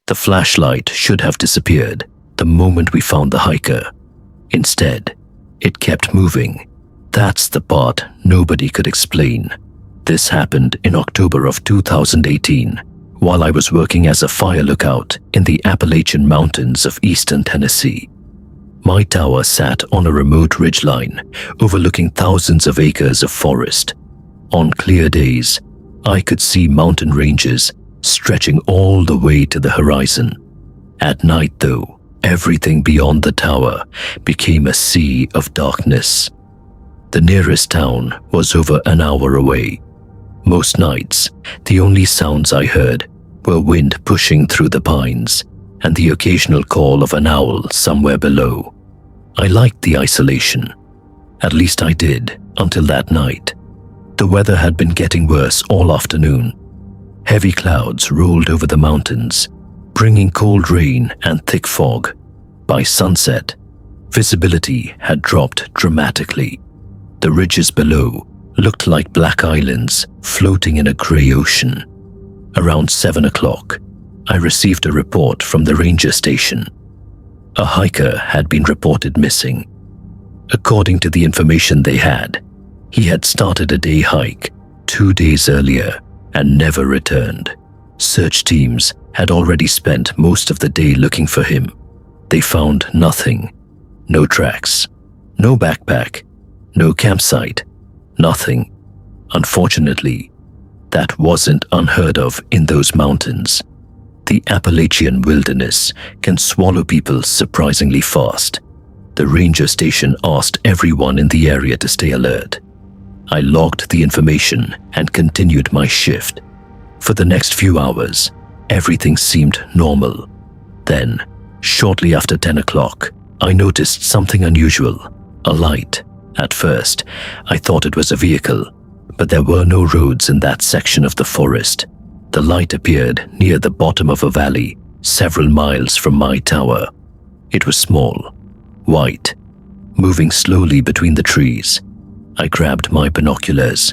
The flashlight should have disappeared the moment we found the hiker. Instead, it kept moving. That's the part nobody could explain. This happened in October of 2018, while I was working as a fire lookout in the Appalachian Mountains of eastern Tennessee. My tower sat on a remote ridgeline overlooking thousands of acres of forest. On clear days, I could see mountain ranges stretching all the way to the horizon. At night, though, everything beyond the tower became a sea of darkness. The nearest town was over an hour away. Most nights, the only sounds I heard were wind pushing through the pines and the occasional call of an owl somewhere below. I liked the isolation. At least I did, until that night. The weather had been getting worse all afternoon. Heavy clouds rolled over the mountains, bringing cold rain and thick fog. By sunset, visibility had dropped dramatically. The ridges below looked like black islands floating in a gray ocean. Around 7 o'clock, I received a report from the ranger station. A hiker had been reported missing. According to the information they had, he had started a day hike 2 days earlier and never returned. Search teams had already spent most of the day looking for him. They found nothing. No tracks, no backpack, no campsite, nothing. Unfortunately, that wasn't unheard of in those mountains. The Appalachian wilderness can swallow people surprisingly fast. The ranger station asked everyone in the area to stay alert. I logged the information and continued my shift. For the next few hours, everything seemed normal. Then, shortly after 10 o'clock, I noticed something unusual, a light. At first, I thought it was a vehicle, but there were no roads in that section of the forest. The light appeared near the bottom of a valley, several miles from my tower. It was small, white, moving slowly between the trees. I grabbed my binoculars.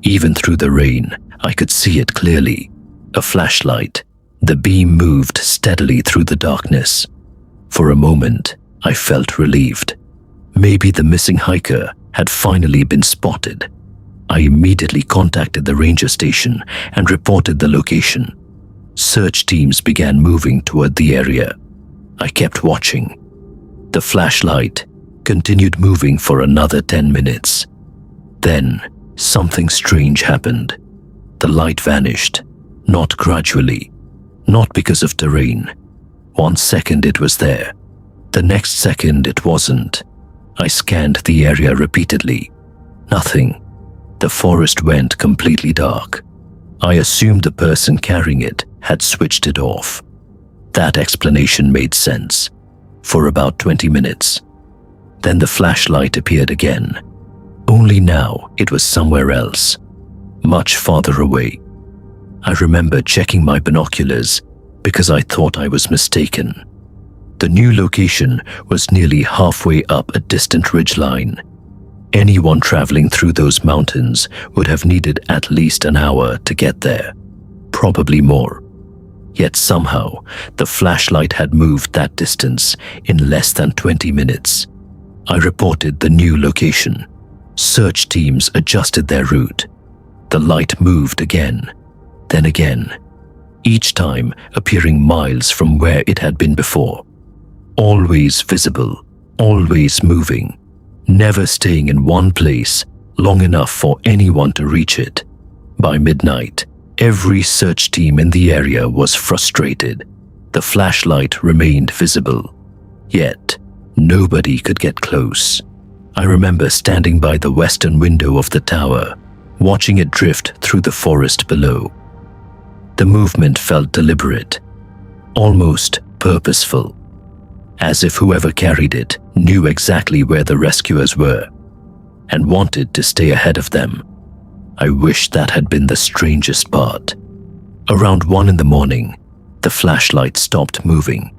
Even through the rain, I could see it clearly. A flashlight. The beam moved steadily through the darkness. For a moment, I felt relieved. Maybe the missing hiker had finally been spotted. I immediately contacted the ranger station and reported the location. Search teams began moving toward the area. I kept watching. The flashlight continued moving for another 10 minutes. Then, something strange happened. The light vanished, not gradually, not because of terrain. 1 second it was there. The next second it wasn't. I scanned the area repeatedly. Nothing. The forest went completely dark. I assumed the person carrying it had switched it off. That explanation made sense. For about 20 minutes. Then the flashlight appeared again. Only now it was somewhere else, much farther away. I remember checking my binoculars because I thought I was mistaken. The new location was nearly halfway up a distant ridgeline. Anyone traveling through those mountains would have needed at least an hour to get there, probably more. Yet somehow, the flashlight had moved that distance in less than 20 minutes. I reported the new location. Search teams adjusted their route. The light moved again, then again, each time appearing miles from where it had been before. Always visible, always moving, never staying in one place long enough for anyone to reach it. By midnight, every search team in the area was frustrated. The flashlight remained visible, yet nobody could get close. I remember standing by the western window of the tower, watching it drift through the forest below. The movement felt deliberate, almost purposeful, as if whoever carried it knew exactly where the rescuers were and wanted to stay ahead of them. I wish that had been the strangest part. Around 1 in the morning, the flashlight stopped moving.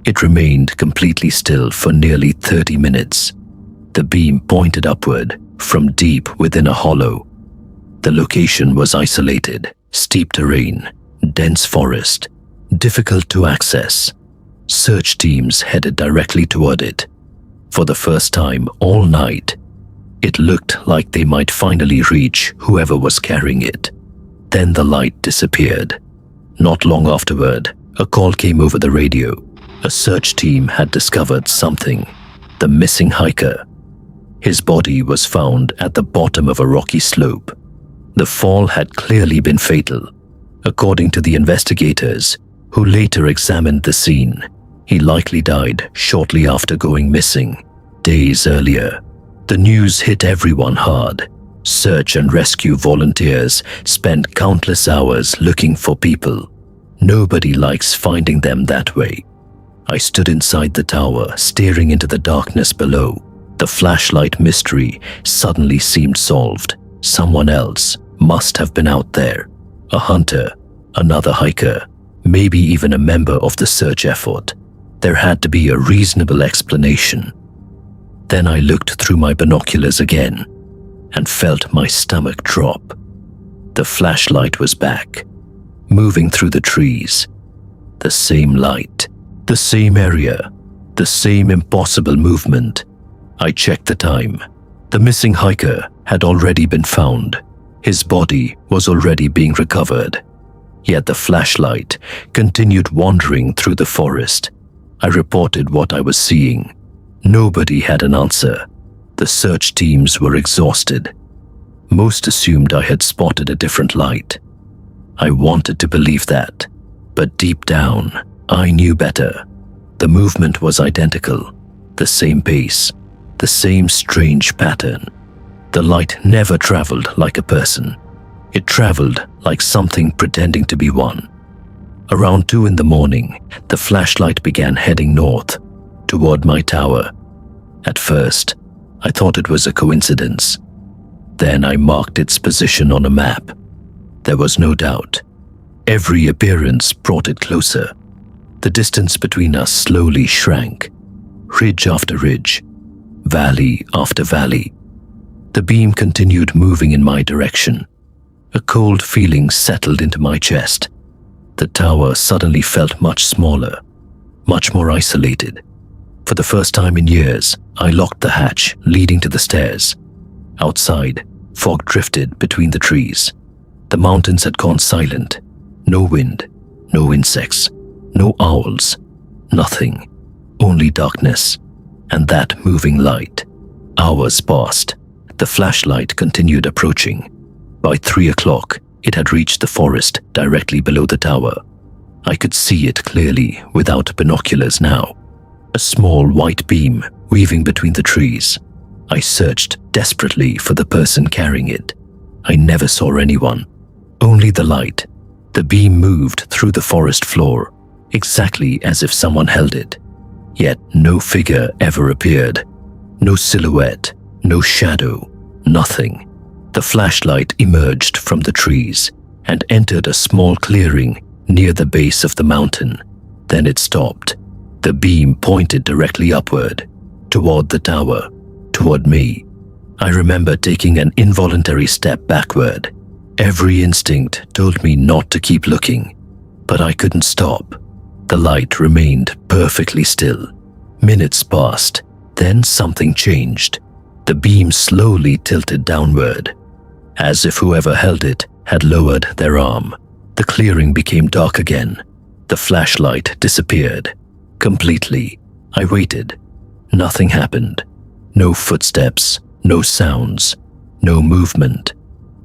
It remained completely still for nearly 30 minutes. The beam pointed upward from deep within a hollow. The location was isolated, steep terrain, dense forest, difficult to access. Search teams headed directly toward it. For the first time all night, it looked like they might finally reach whoever was carrying it. Then the light disappeared. Not long afterward, a call came over the radio. A search team had discovered something: the missing hiker. His body was found at the bottom of a rocky slope. The fall had clearly been fatal. According to the investigators, who later examined the scene, he likely died shortly after going missing, days earlier. The news hit everyone hard. Search and rescue volunteers spent countless hours looking for people. Nobody likes finding them that way. I stood inside the tower, staring into the darkness below. The flashlight mystery suddenly seemed solved. Someone else must have been out there. A hunter, another hiker, maybe even a member of the search effort. There had to be a reasonable explanation. Then I looked through my binoculars again and felt my stomach drop. The flashlight was back, moving through the trees. The same light, the same area, the same impossible movement. I checked the time. The missing hiker had already been found. His body was already being recovered. Yet the flashlight continued wandering through the forest. I reported what I was seeing. Nobody had an answer. The search teams were exhausted. Most assumed I had spotted a different light. I wanted to believe that, but deep down, I knew better. The movement was identical, the same pace, the same strange pattern. The light never traveled like a person. It traveled like something pretending to be one. Around 2 in the morning, the flashlight began heading north, toward my tower. At first, I thought it was a coincidence. Then I marked its position on a map. There was no doubt. Every appearance brought it closer. The distance between us slowly shrank, ridge after ridge, valley after valley. The beam continued moving in my direction. A cold feeling settled into my chest. The tower suddenly felt much smaller, much more isolated. For the first time in years, I locked the hatch leading to the stairs. Outside, fog drifted between the trees. The mountains had gone silent. No wind, no insects, no owls, nothing. Only darkness, and that moving light. Hours passed. The flashlight continued approaching. By 3 o'clock, it had reached the forest directly below the tower. I could see it clearly without binoculars now. A small white beam weaving between the trees. I searched desperately for the person carrying it. I never saw anyone. Only the light. The beam moved through the forest floor, exactly as if someone held it. Yet no figure ever appeared. No silhouette, no shadow, nothing. The flashlight emerged from the trees and entered a small clearing near the base of the mountain. Then it stopped. The beam pointed directly upward, toward the tower, toward me. I remember taking an involuntary step backward. Every instinct told me not to keep looking, but I couldn't stop. The light remained perfectly still. Minutes passed, then something changed. The beam slowly tilted downward, as if whoever held it had lowered their arm. The clearing became dark again. The flashlight disappeared. Completely. I waited. Nothing happened. No footsteps, no sounds, no movement.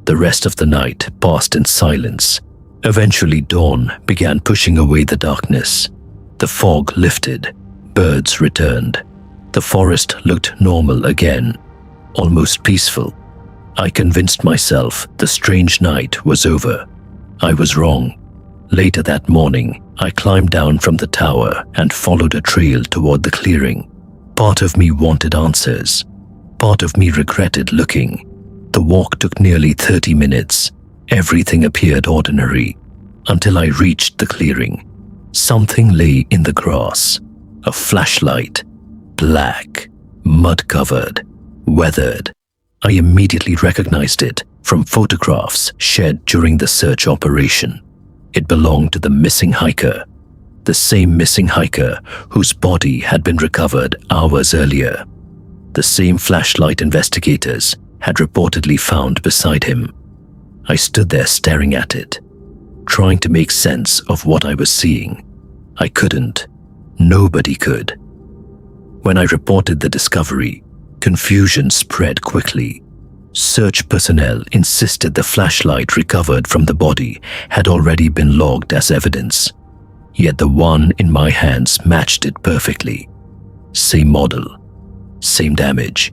The rest of the night passed in silence. Eventually dawn began pushing away the darkness. The fog lifted. Birds returned. The forest looked normal again, almost peaceful. I convinced myself the strange night was over. I was wrong. Later that morning, I climbed down from the tower and followed a trail toward the clearing. Part of me wanted answers. Part of me regretted looking. The walk took nearly 30 minutes. Everything appeared ordinary until I reached the clearing. Something lay in the grass. A flashlight. Black, mud-covered, weathered. I immediately recognized it from photographs shared during the search operation. It belonged to the missing hiker. The same missing hiker whose body had been recovered hours earlier. The same flashlight investigators had reportedly found beside him. I stood there staring at it, trying to make sense of what I was seeing. I couldn't. Nobody could. When I reported the discovery, confusion spread quickly. Search personnel insisted the flashlight recovered from the body had already been logged as evidence. Yet the one in my hands matched it perfectly. Same model, same damage,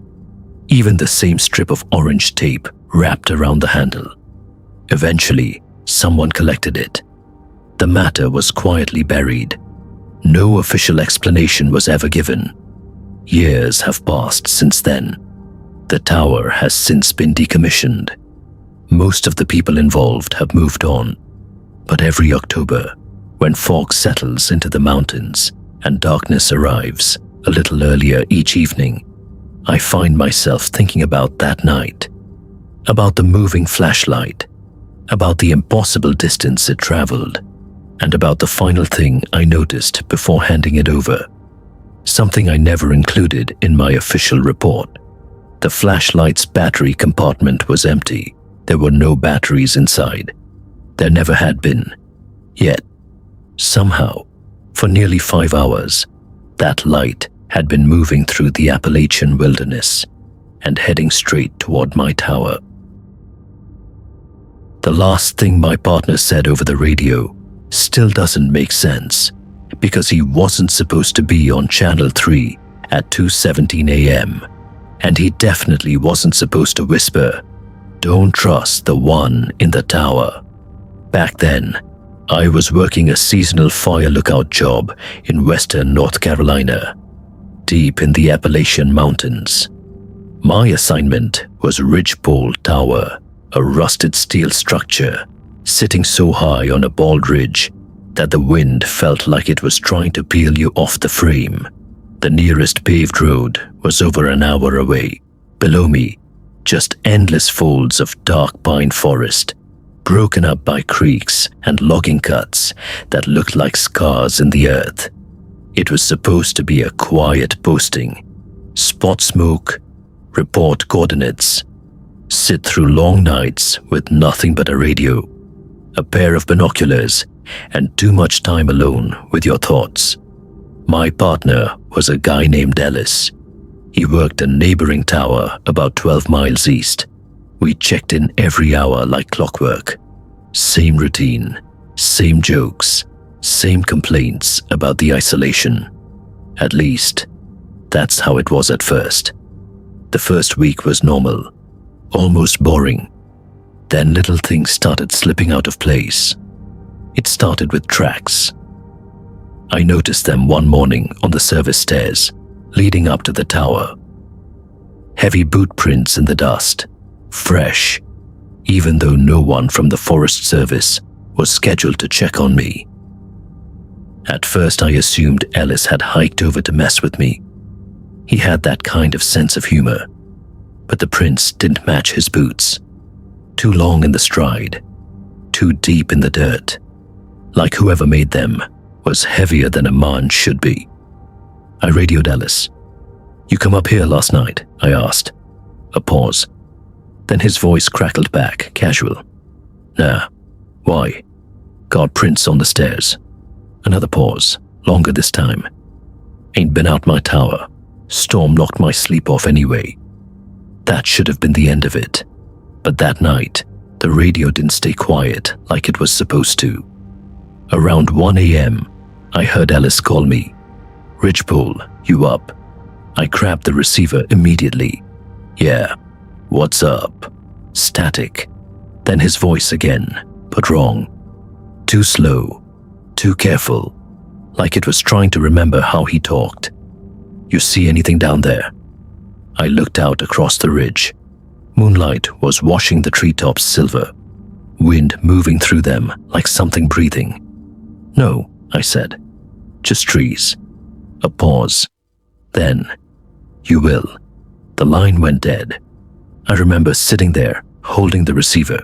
even the same strip of orange tape wrapped around the handle. Eventually, someone collected it. The matter was quietly buried. No official explanation was ever given. Years have passed since then. The tower has since been decommissioned. Most of the people involved have moved on. But every October, when fog settles into the mountains and darkness arrives a little earlier each evening, I find myself thinking about that night, about the moving flashlight, about the impossible distance it traveled, and about the final thing I noticed before handing it over. Something I never included in my official report. The flashlight's battery compartment was empty. There were no batteries inside. There never had been. Yet, somehow, for nearly 5 hours, that light had been moving through the Appalachian wilderness and heading straight toward my tower. The last thing my partner said over the radio still doesn't make sense, because he wasn't supposed to be on Channel 3 at 2:17 a.m., and he definitely wasn't supposed to whisper, "Don't trust the one in the tower." Back then, I was working a seasonal fire lookout job in western North Carolina, deep in the Appalachian Mountains. My assignment was Ridgepole Tower, a rusted steel structure sitting so high on a bald ridge that the wind felt like it was trying to peel you off the frame. The nearest paved road was over an hour away. Below me, just endless folds of dark pine forest, broken up by creeks and logging cuts that looked like scars in the earth. It was supposed to be a quiet posting. Spot smoke, report coordinates, sit through long nights with nothing but a radio, a pair of binoculars, and too much time alone with your thoughts. My partner was a guy named Ellis. He worked a neighboring tower about 12 miles east. We checked in every hour like clockwork. Same routine, same jokes, same complaints about the isolation. At least, that's how it was at first. The first week was normal, almost boring. Then little things started slipping out of place. It started with tracks. I noticed them one morning on the service stairs leading up to the tower. Heavy boot prints in the dust, fresh, even though no one from the Forest Service was scheduled to check on me. At first I assumed Ellis had hiked over to mess with me. He had that kind of sense of humor, but the prints didn't match his boots. Too long in the stride, too deep in the dirt, like whoever made them was heavier than a man should be. I radioed Ellis. "You come up here last night?" I asked. A pause. Then his voice crackled back, casual. "Nah. Why?" "Got prints on the stairs." Another pause, longer this time. "Ain't been out my tower. Storm knocked my sleep off anyway." That should have been the end of it. But that night, the radio didn't stay quiet like it was supposed to. Around 1 a.m., I heard Ellis call me. "Ridgepole, you up?" I grabbed the receiver immediately. "Yeah, what's up?" Static. Then his voice again, but wrong. Too slow, too careful, like it was trying to remember how he talked. "You see anything down there?" I looked out across the ridge. Moonlight was washing the treetops silver, wind moving through them like something breathing. "No," I said, "just trees." A pause. Then, "You will." The line went dead. I remember sitting there, holding the receiver,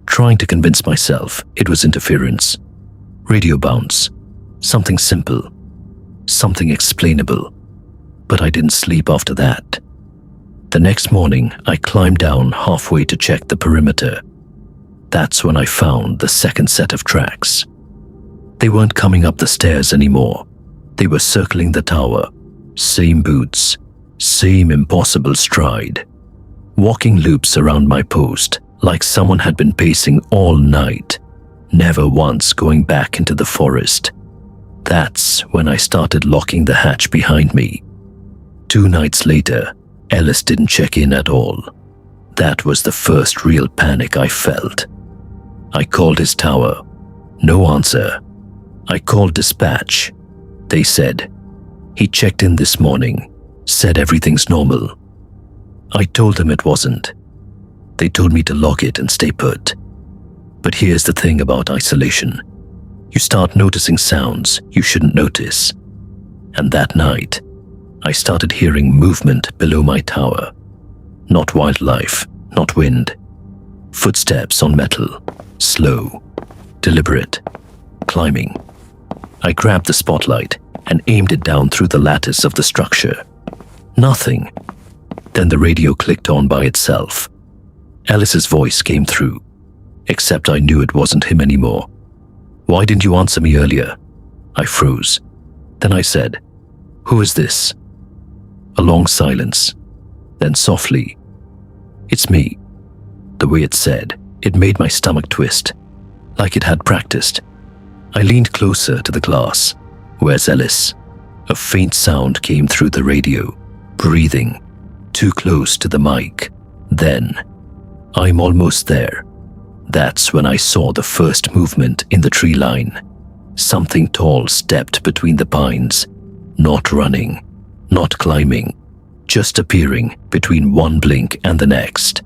trying to convince myself it was interference. Radio bounce. Something simple. Something explainable. But I didn't sleep after that. The next morning, I climbed down halfway to check the perimeter. That's when I found the second set of tracks. They weren't coming up the stairs anymore. They were circling the tower. Same boots, same impossible stride. Walking loops around my post like someone had been pacing all night, never once going back into the forest. That's when I started locking the hatch behind me. 2 nights later, Ellis didn't check in at all. That was the first real panic I felt. I called his tower. No answer. I called dispatch. They said, "He checked in this morning, said everything's normal." I told them it wasn't. They told me to lock it and stay put. But here's the thing about isolation. You start noticing sounds you shouldn't notice. And that night, I started hearing movement below my tower. Not wildlife, not wind. Footsteps on metal, slow, deliberate, climbing. I grabbed the spotlight and aimed it down through the lattice of the structure. Nothing. Then the radio clicked on by itself. Alice's voice came through, except I knew it wasn't him anymore. "Why didn't you answer me earlier?" I froze. Then I said, "Who is this?" A long silence. Then softly, "It's me." The way it said, it made my stomach twist, like it had practiced. I leaned closer to the glass. "Where's Ellis?" A faint sound came through the radio, breathing, too close to the mic. Then, "I'm almost there." That's when I saw the first movement in the tree line. Something tall stepped between the pines, not running, not climbing, just appearing between one blink and the next.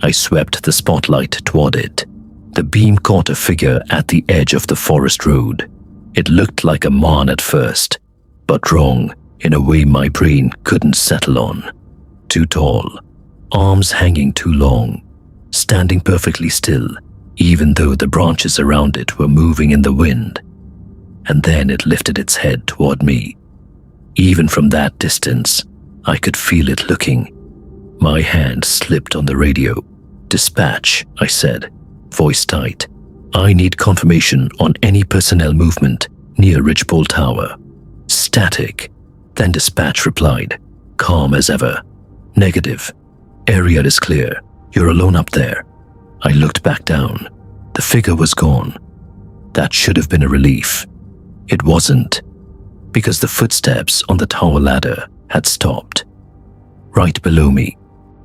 I swept the spotlight toward it. The beam caught a figure at the edge of the forest road. It looked like a man at first, but wrong in a way my brain couldn't settle on. Too tall, arms hanging too long, standing perfectly still, even though the branches around it were moving in the wind. And then it lifted its head toward me. Even from that distance, I could feel it looking. My hand slipped on the radio. "Dispatch," I said, voice tight. "I need confirmation on any personnel movement near Ridgepole Tower." Static. Then dispatch replied, calm as ever. "Negative. Area is clear. You're alone up there." I looked back down. The figure was gone. That should have been a relief. It wasn't, because the footsteps on the tower ladder had stopped. Right below me,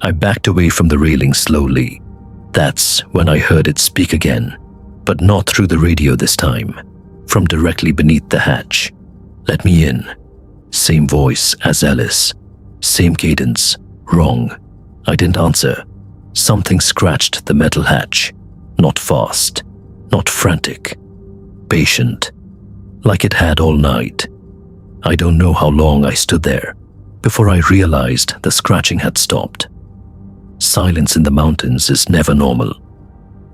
I backed away from the railing slowly. That's when I heard it speak again, but not through the radio this time, from directly beneath the hatch. "Let me in." Same voice as Alice. Same cadence. Wrong. I didn't answer. Something scratched the metal hatch. Not fast. Not frantic. Patient. Like it had all night. I don't know how long I stood there before I realized the scratching had stopped. Silence in the mountains is never normal.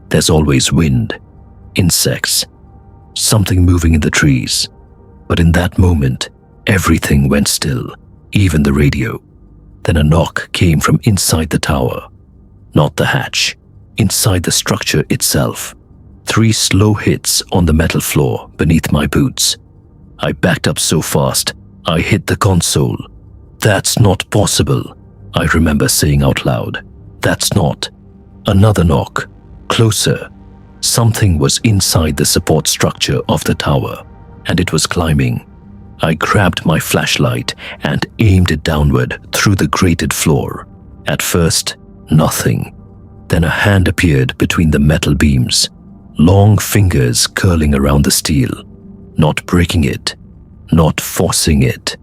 There's always wind, insects, something moving in the trees. But in that moment, everything went still, even the radio. Then a knock came from inside the tower. Not the hatch, inside the structure itself. 3 slow hits on the metal floor beneath my boots. I backed up so fast, I hit the console. "That's not possible," I remember saying out loud. "That's not." Another knock. Closer. Something was inside the support structure of the tower, and it was climbing. I grabbed my flashlight and aimed it downward through the grated floor. At first, nothing. Then a hand appeared between the metal beams, long fingers curling around the steel, not breaking it, not forcing it,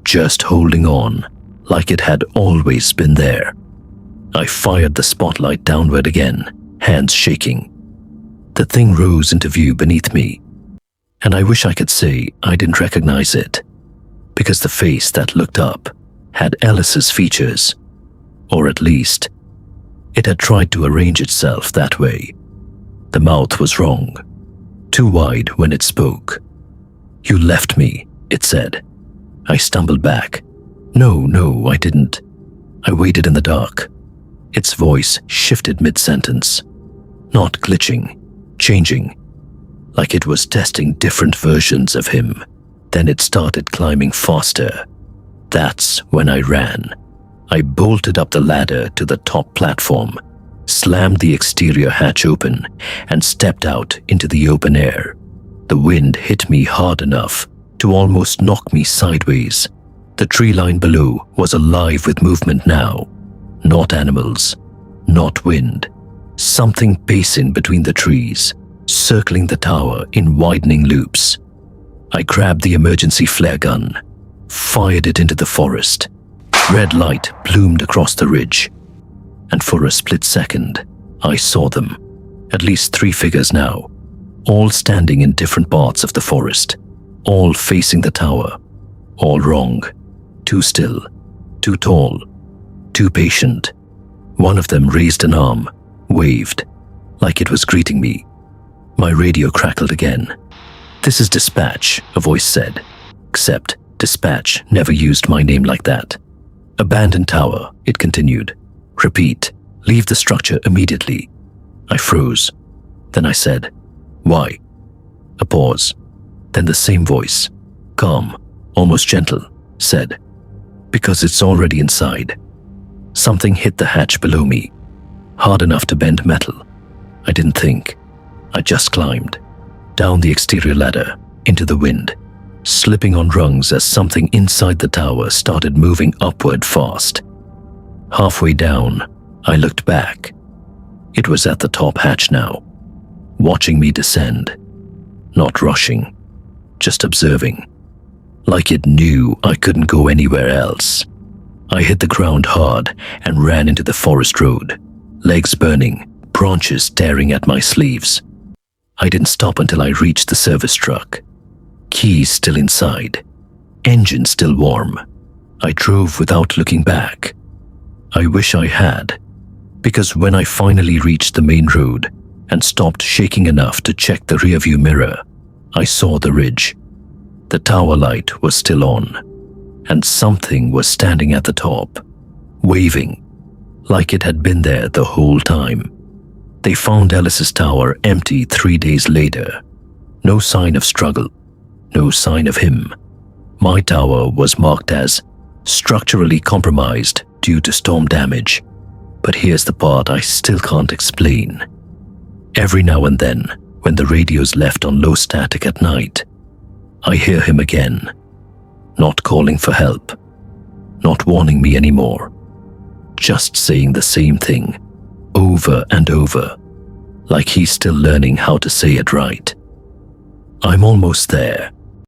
just holding on like it had always been there. I fired the spotlight downward again, hands shaking. The thing rose into view beneath me, and I wish I could say I didn't recognize it, because the face that looked up had Alice's features, or at least, it had tried to arrange itself that way. The mouth was wrong, too wide when it spoke. "You left me," it said. I stumbled back. No, I didn't. I waited in the dark. Its voice shifted mid-sentence. Not glitching, changing. Like it was testing different versions of him. Then it started climbing faster. That's when I ran. I bolted up the ladder to the top platform, slammed the exterior hatch open, and stepped out into the open air. The wind hit me hard enough to almost knock me sideways. The tree line below was alive with movement now. Not animals, not wind. Something pacing between the trees, circling the tower in widening loops. I grabbed the emergency flare gun, fired it into the forest. Red light bloomed across the ridge. And for a split second, I saw them. At least 3 figures now, all standing in different parts of the forest, all facing the tower, all wrong, too still, too tall, too patient. One of them raised an arm, waved, like it was greeting me. My radio crackled again. "This is Dispatch," a voice said, except Dispatch never used my name like that. "Abandoned tower," it continued. "Repeat, leave the structure immediately." I froze. Then I said, "Why?" A pause. Then the same voice, calm, almost gentle, said, "Because it's already inside." Something hit the hatch below me, hard enough to bend metal. I didn't think. I just climbed, down the exterior ladder, into the wind, slipping on rungs as something inside the tower started moving upward fast. Halfway down, I looked back. It was at the top hatch now, watching me descend. Not rushing, just observing. Like it knew I couldn't go anywhere else. I hit the ground hard and ran into the forest road, legs burning, branches tearing at my sleeves. I didn't stop until I reached the service truck. Keys still inside, engine still warm. I drove without looking back. I wish I had, because when I finally reached the main road and stopped shaking enough to check the rearview mirror, I saw the ridge. The tower light was still on, and something was standing at the top, waving, like it had been there the whole time. They found Ellis's tower empty 3 days later. No sign of struggle, no sign of him. My tower was marked as structurally compromised due to storm damage. But here's the part I still can't explain. Every now and then, when the radio's left on low static at night, I hear him again, not calling for help, not warning me anymore, just saying the same thing over and over, like he's still learning how to say it right. I'm almost there.